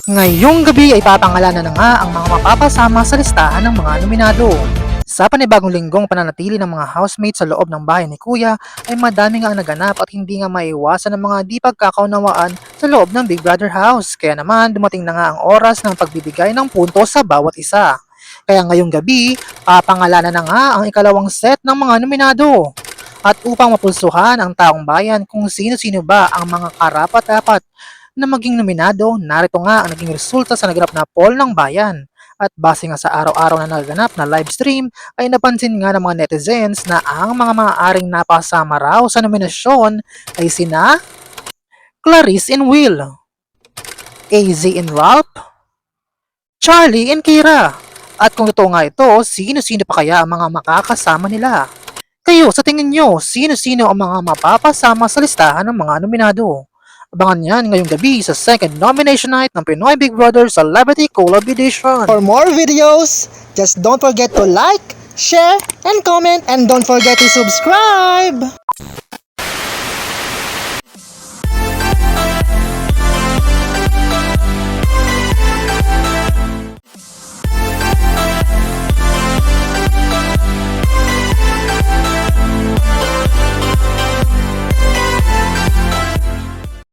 Ngayong gabi ay papangalanan na nga ang mga mapapasama sa listahan ng mga nominado. Sa panibagong linggong pananatili ng mga housemates sa loob ng bahay ni Kuya ay madami nga ang naganap at hindi nga maiwasan ng mga di pagkakaunawaan sa loob ng Big Brother house. Kaya naman dumating na nga ang oras ng pagbibigay ng puntos sa bawat isa. Kaya ngayong gabi, papangalanan na nga ang ikalawang set ng mga nominado. At upang mapulsuhan ang taong bayan kung sino-sino ba ang mga karapat-dapat na maging nominado, narito nga ang naging resulta sa naganap na poll ng bayan. At base nga sa araw-araw na naganap na live stream, ay napansin nga ng mga netizens na ang mga maaaring napasama raw sa nominasyon ay sina Clarice and Will, AZ and Ralph, Charlie and Kira. At kung totoo nga ito, sino-sino pa kaya ang mga makakasama nila? Kayo, sa tingin nyo, sino-sino ang mga mapapasama sa listahan ng mga nominado? Abangan yan ngayong gabi sa second nomination night ng Pinoy Big Brother Celebrity Collab Edition. For more videos, just don't forget to like, share, and comment, and don't forget to subscribe!